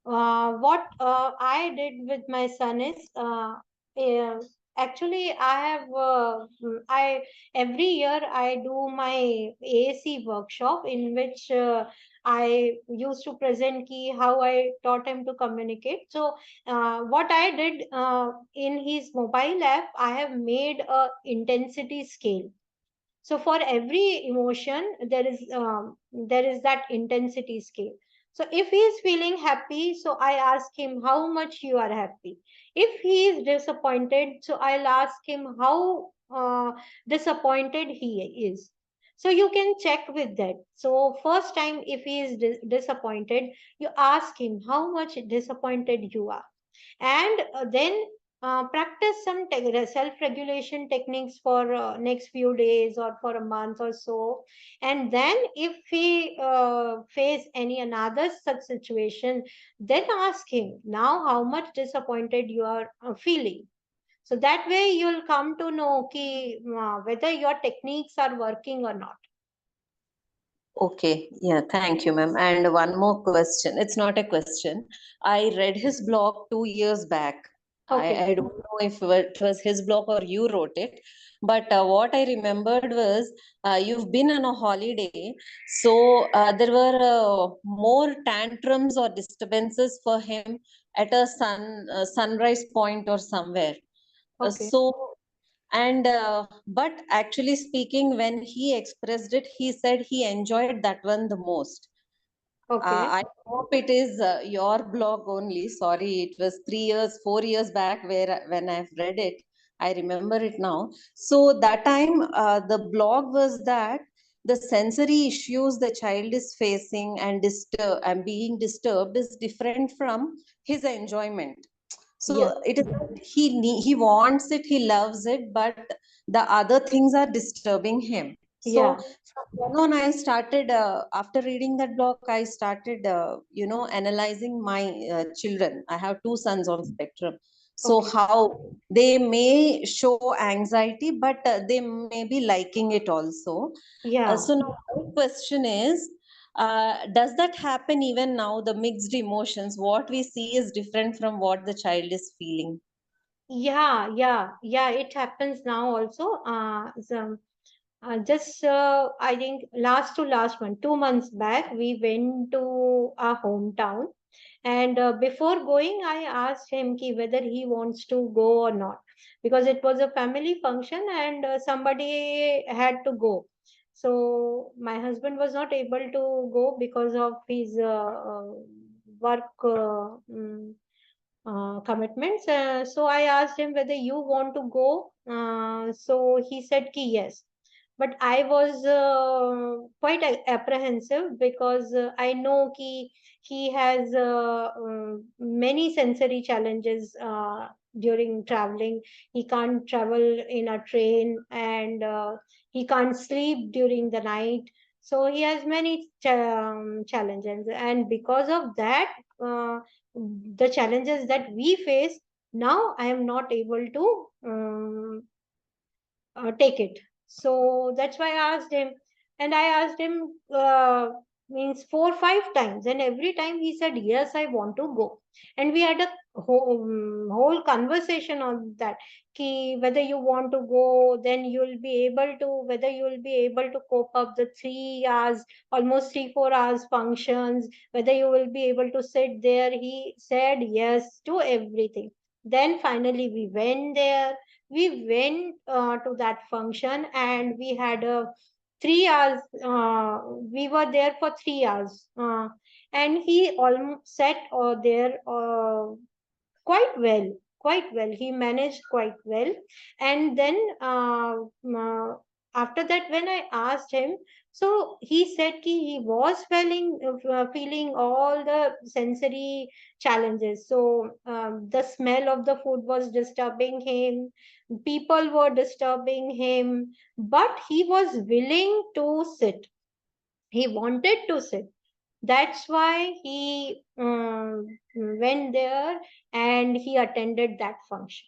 A: what I did with my son is uh, actually I every year I do my AAC workshop in which I used to present ki how I taught him to communicate. So what I did in his mobile app, I have made a intensity scale. So for every emotion, there is that intensity scale. So if he is feeling happy, so I ask him how much you are happy. If he is disappointed, so I'll ask him how disappointed he is. So you can check with that. So first time, if he is disappointed, you ask him how much disappointed you are, and then practice some self-regulation techniques for next few days or for a month or so. And then if he face any another such situation, then ask him now how much disappointed you are feeling. So that way you'll come to know ki, whether your techniques are working or not.
D: Okay, yeah, thank you, ma'am. And one more question. It's not a question. I read his blog 2 years back.
A: Okay.
D: I don't know if it was his blog or you wrote it, but what I remembered was you've been on a holiday, so there were more tantrums or disturbances for him at a sunrise point or somewhere.
A: Okay.
D: So and but actually speaking, when he expressed it, he said he enjoyed that one the most.
A: Okay.
D: I hope it is your blog only. Sorry, it was 3 years, 4 years back where when I've read it. I remember it now. So that time, the blog was that the sensory issues the child is facing and being disturbed is different from his enjoyment.
A: Yeah.
D: So it is that he wants it, he loves it, but the other things are disturbing him. So
A: Yeah.
D: from then on, I started after reading that blog, I started analyzing my children. I have two sons on spectrum. So
A: Okay.
D: how they may show anxiety, but they may be liking it also.
A: Yeah.
D: So now my question is, does that happen even now? The mixed emotions, what we see is different from what the child is feeling.
A: Yeah, it happens now also. Just I think last month, 2 months back, we went to our hometown, and before going, I asked him ki whether he wants to go or not, because it was a family function and somebody had to go. So my husband was not able to go because of his work. Commitments. So I asked him whether you want to go. So he said ki yes. But I was quite apprehensive because I know he has many sensory challenges during traveling. He can't travel in a train, and he can't sleep during the night. So he has many challenges, and because of that, the challenges that we face now, I am not able to take it. So that's why I asked him, and I asked him means 4 5 times, and every time he said yes, I want to go. And we had a whole conversation on that, ki whether you want to go, then you'll be able to, whether you'll be able to cope up the 3 hours, almost 3 4 hours functions, whether you will be able to sit there. He said yes to everything. Then finally we went there. We went to that function, and we had a 3 hours. We were there for 3 hours, and he almost sat there quite well, quite well. He managed quite well, and then after that, when I asked him, so he said he was feeling all the sensory challenges. So the smell of the food was disturbing him, people were disturbing him, but he was willing to sit. He wanted to sit. That's why he went there and he attended that function.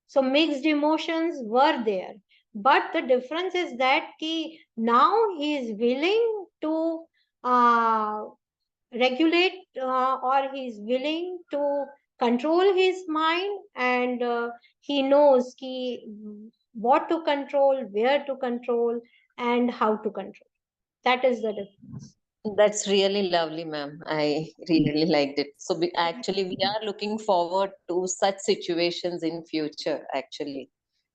A: So mixed emotions were there, but the difference is that now he is willing to uh, regulate, or he is willing to control his mind, and he knows what to control, where to control, and how to control. That is the difference.
D: That's really lovely, ma'am. I really liked it. So actually, we are looking forward to such situations in future. Actually,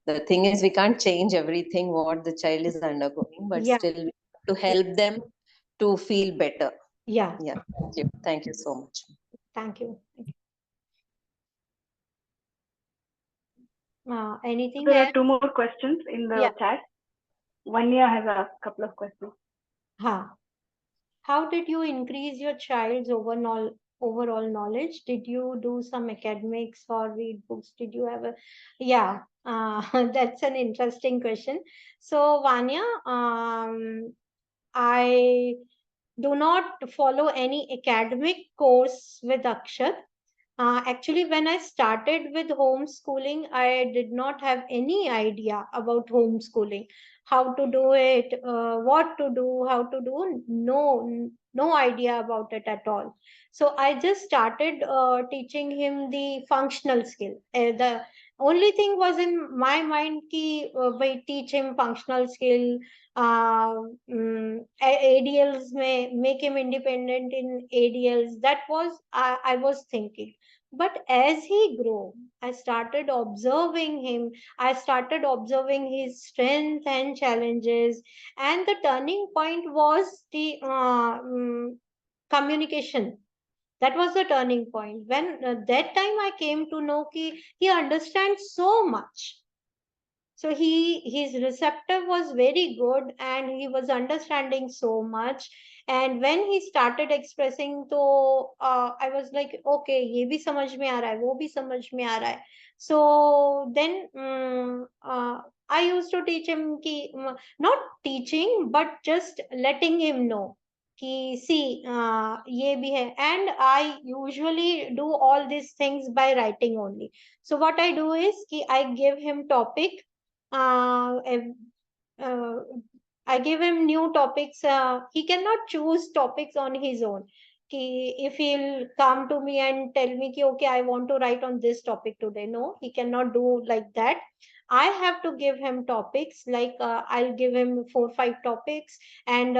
D: the thing is, we can't change everything what the child is undergoing, but
A: Yeah,
D: still we have to help them to feel better.
A: yeah.
D: Yeah, thank you. Thank you so much.
A: Thank you. Anything
C: There
A: else?
C: are two more questions in
A: Yeah.
C: the chat. Vanya has a couple of questions.
A: How did you increase your child's overall knowledge? Did you do some academics or read books? Did you ever? Yeah, that's an interesting question. So, Vanya, I do not follow any academic course with Akshat. Actually, when I started with homeschooling, I did not have any idea about homeschooling, how to do it, what to do, how to do. No idea about it at all. So I just started teaching him the functional skill. The only thing was in my mind ki by teach him functional skill, ADLs may make him independent in ADLs. That was I was thinking. But as he grew, I started observing him. I started observing his strengths and challenges. And the turning point was the communication. That was the turning point. When that time I came to know he understands so much. So his receptive was very good and he was understanding so much. And when he started expressing, तो I was like, okay, ये भी समझ में आ रहा है, वो भी समझ में आ रहा है. So then I used to teach him not teaching but just letting him know कि see ये भी है. And I usually do all these things by writing only. So what I do is कि I give him topic, uh, uh, I give him new topics. He cannot choose topics on his own. If he'll come to me and tell me, okay, I want to write on this topic today. No, he cannot do like that. I have to give him topics, like I'll give him 4 5 topics, and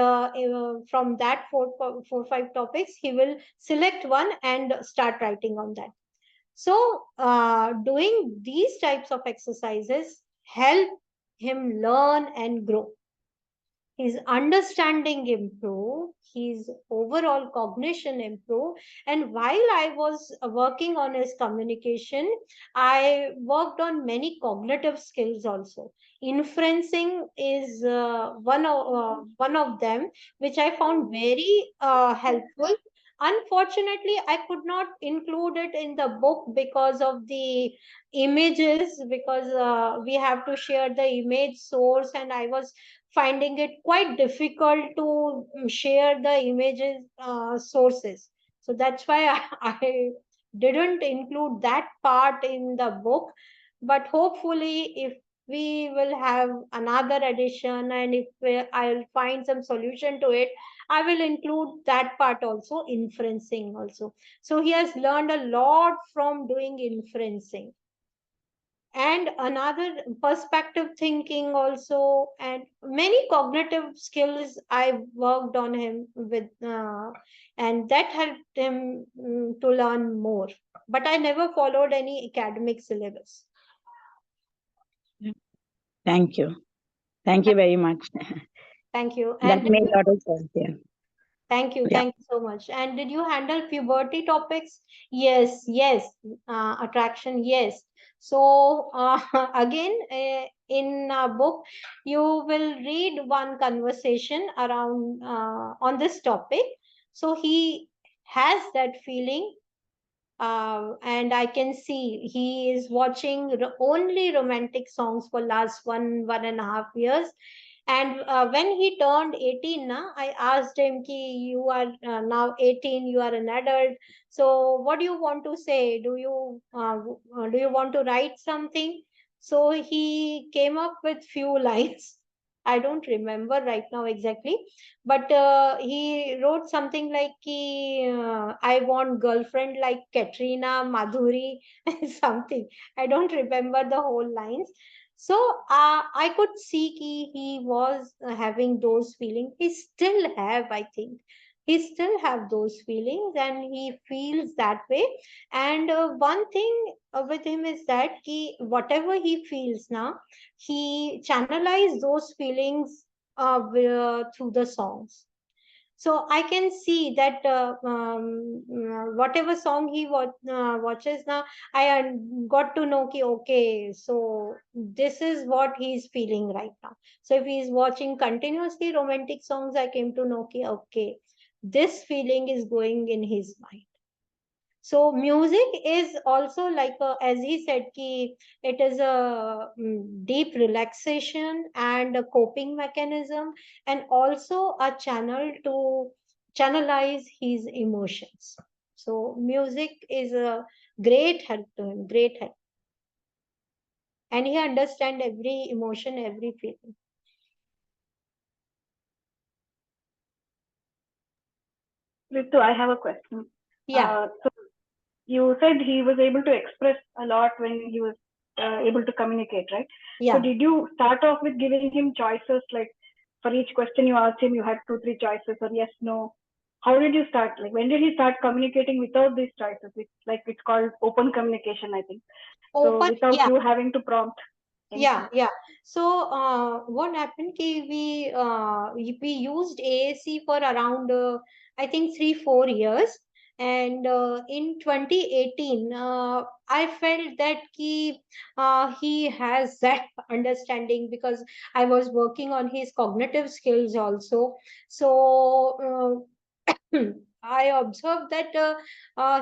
A: from that four 5 topics, he will select one and start writing on that. So, doing these types of exercises help him learn and grow. His understanding improve, his overall cognition improve. And while I was working on his communication, I worked on many cognitive skills also. Inferencing is one of them, which I found very helpful. Unfortunately, I could not include it in the book because of the images, because we have to share the image source, and I was finding it quite difficult to share the images sources. So that's why I didn't include that part in the book. But hopefully, if we will have another edition and if I'll find some solution to it, I will include that part also, inferencing also. So he has learned a lot from doing inferencing, and another perspective thinking also, and many cognitive skills I worked on him with, and that helped him to learn more. But I never followed any academic syllabus.
E: Thank you. Thank you very much.
A: Thank you.
E: That
A: And
E: made a lot of sense. Yeah.
A: thank you.
E: Yeah.
A: Thank you so much. And did you handle puberty topics? Yes, yes. Attraction, yes. So again, in a book, you will read one conversation around on this topic. So he has that feeling, and I can see he is watching only romantic songs for last 1.5 years. And when he turned 18, I asked him, Ki, you are now 18, you are an adult. So what do you want to say? Do you want to write something? So he came up with few lines. I don't remember right now exactly, but he wrote something like, I want girlfriend like Katrina, Madhuri, something. I don't remember the whole lines. So I could see he was having those feelings. He still have, I think. He still have those feelings and he feels that way. And one thing with him is that whatever he feels now, he channelize those feelings through the songs. So I can see that whatever song he watches now, I got to know ki, okay, so this is what he's feeling right now. So if he's watching continuously romantic songs, I came to know ki, okay, this feeling is going in his mind. So music is also like as he said, ki it is a deep relaxation and a coping mechanism, and also a channel to channelize his emotions. So music is a great help to him, great help, and he understand every emotion, every feeling.
C: Ritu, I have a question.
A: Yeah,
C: So you said he was able to express a lot when he was able to communicate, right? So
A: yeah.
C: did you start off with giving him choices, like for each question you asked him, you had 2, 3 choices, or yes, no? How did you start? Like when did he start communicating without these choices? It's called open communication, I think. So
A: Open,
C: without
A: yeah.
C: you having to prompt
A: Yeah,
C: anything.
A: yeah. So what happened ki we used AAC for around I think 3-4 years, and in 2018 I felt that he has that understanding, because I was working on his cognitive skills also. So I observed that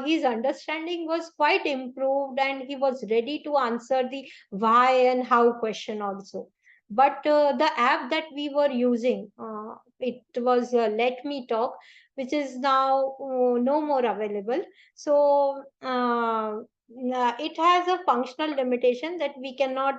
A: his understanding was quite improved and he was ready to answer the why and how question also. But the app that we were using, it was Let Me Talk, which is now no more available. So it has a functional limitation that we cannot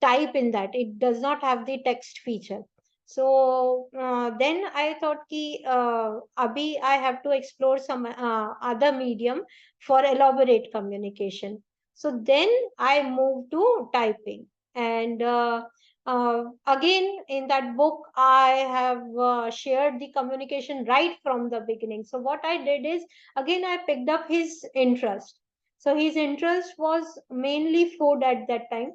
A: type in that. It does not have the text feature. So then I thought ki abhi I have to explore some other medium for elaborate communication. So then I moved to typing. And again, in that book, I have shared the communication right from the beginning. So what I did is, again, I picked up his interest. So his interest was mainly food at that time,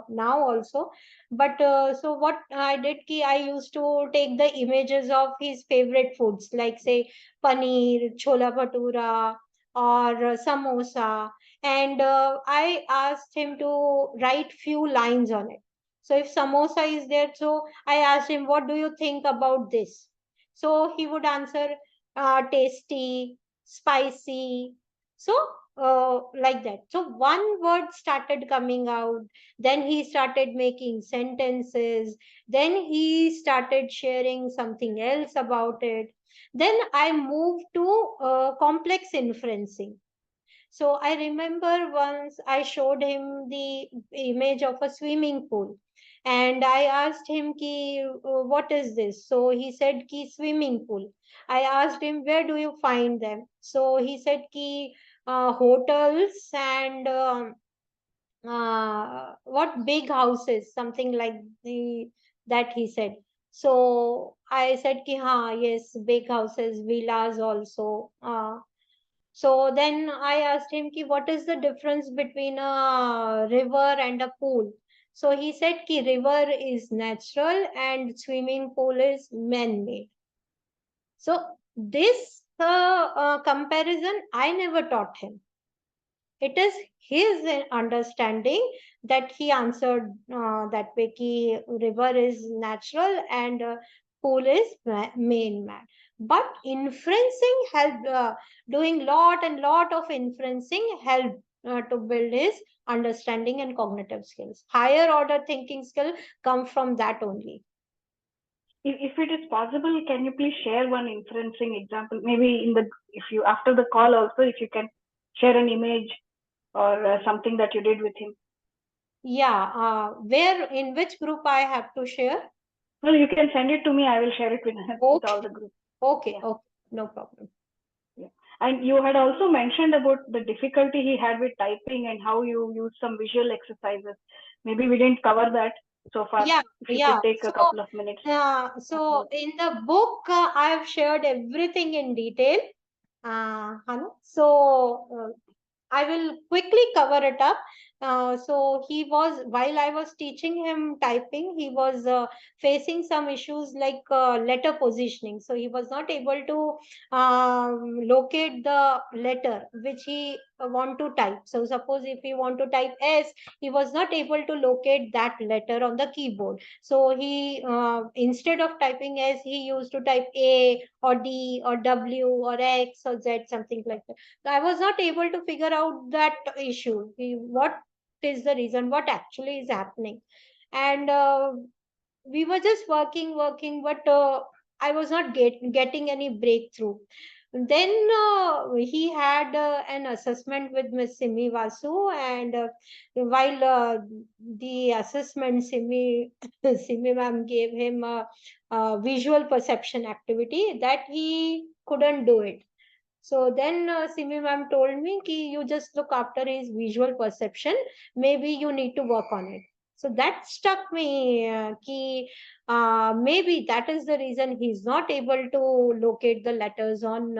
A: now also. But so what I did, I used to take the images of his favorite foods, like say paneer, chola bhatura, or samosa, and I asked him to write few lines on it. So if samosa is there, so I asked him, what do you think about this? So he would answer, tasty, spicy. So like that. So one word started coming out, then he started making sentences, then he started sharing something else about it. Then I moved to complex inferencing. So I remember once I showed him the image of a swimming pool, and I asked him, ki, what is this? So he said, ki, swimming pool. I asked him, where do you find them? So he said, ki, hotels and what big houses, something like the that he said. So I said, ki, ha, yes, big houses, villas also. So then I asked him, ki, what is the difference between a river and a pool? So he said, ki, river is natural and swimming pool is man-made. So this comparison I never taught him. It is his understanding that he answered that way ki river is natural and pool is man. But inferencing helped, doing lot and lot of inferencing helped to build his understanding and cognitive skills. Higher order thinking skill come from that only.
C: If it is possible, can you please share one inferencing example? Maybe if you after the call also, if you can share an image or something that you did with him.
A: Yeah, in which group I have to share?
C: Well, you can send it to me. I will share it with all the groups.
A: Okay,
C: Yeah.
A: okay, no problem.
C: Yeah. And you had also mentioned about the difficulty he had with typing and how you use some visual exercises. Maybe we didn't cover that so far.
A: Yeah,
C: If you could take a couple of minutes.
A: So in the book, I have shared everything in detail. Hanu. So I will quickly cover it up. So while I was teaching him typing, he was facing some issues like letter positioning. So he was not able to locate the letter which he want to type. So suppose if he want to type S, he was not able to locate that letter on the keyboard. So he instead of typing S, he used to type A or D or W or X or Z, something like that. I was not able to figure out that issue. What is the reason? What actually is happening? And we were just working, but I was not getting any breakthrough. Then he had an assessment with Miss Simi Vasu, and while the assessment, Simi ma'am gave him a visual perception activity that he couldn't do it. So then Simi ma'am told me ki you just look after his visual perception. Maybe you need to work on it. So that struck me ki maybe that is the reason he's not able to locate the letters on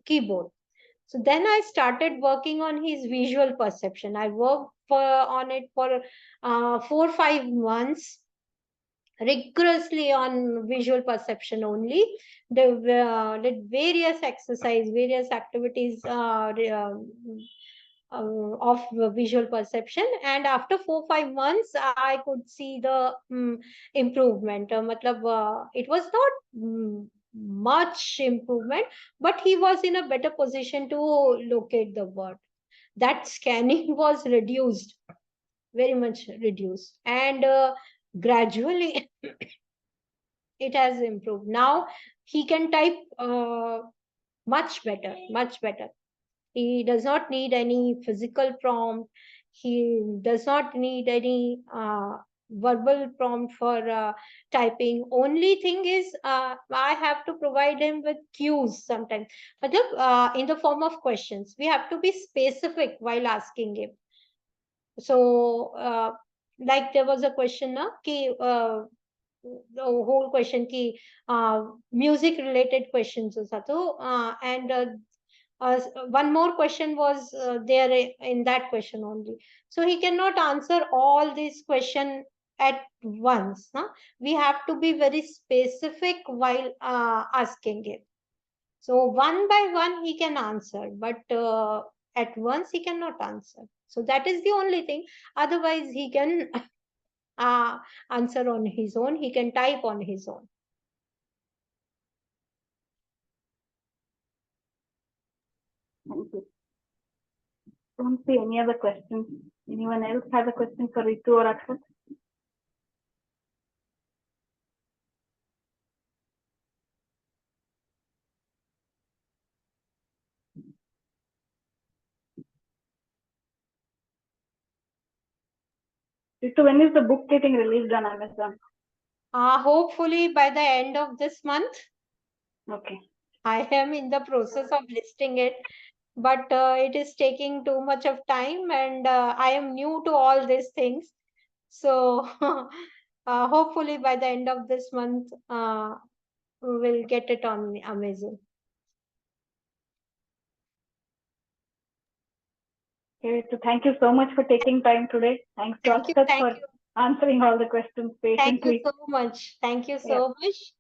A: keyboard. So then I started working on his visual perception. I worked on it for 4 5 months rigorously on visual perception only. They did various exercise, various activities of visual perception, and after 4 5 months I could see the improvement. It was not much improvement, but he was in a better position to locate the word. That scanning was reduced, very much reduced, and gradually it has improved. Now he can type much better, much better. He does not need any physical prompt. He does not need any verbal prompt for typing. Only thing is, I have to provide him with cues sometimes. In the form of questions. We have to be specific while asking him. So, like there was a question, na, ki, the whole question ki music related questions also. So, and one more question was there in that question only. So he cannot answer all these question at once. Huh? We have to be very specific while asking it. So one by one he can answer, but at once he cannot answer. So that is the only thing. Otherwise he can uh, answer on his own. He can type on his own.
C: Thank you. Don't see any other questions. Anyone else has a question for Ritu or Akshat? Ritu, when is the book getting released on Amazon?
A: Hopefully by the end of this month.
C: Okay.
A: I am in the process of listing it, but it is taking too much of time, and I am new to all these things. So hopefully by the end of this month, we will get it on Amazon.
C: Okay, so thank you so much for taking time today. Thanks to Akshat for answering all the questions patiently.
A: Thank you so much. Thank you so much.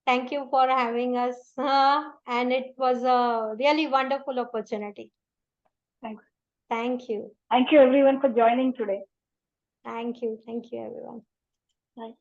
A: Thank you for having us. And it was a really wonderful opportunity.
C: Thanks.
A: Thank you.
C: Thank you everyone for joining today.
A: Thank you. Thank you, everyone.
C: Bye.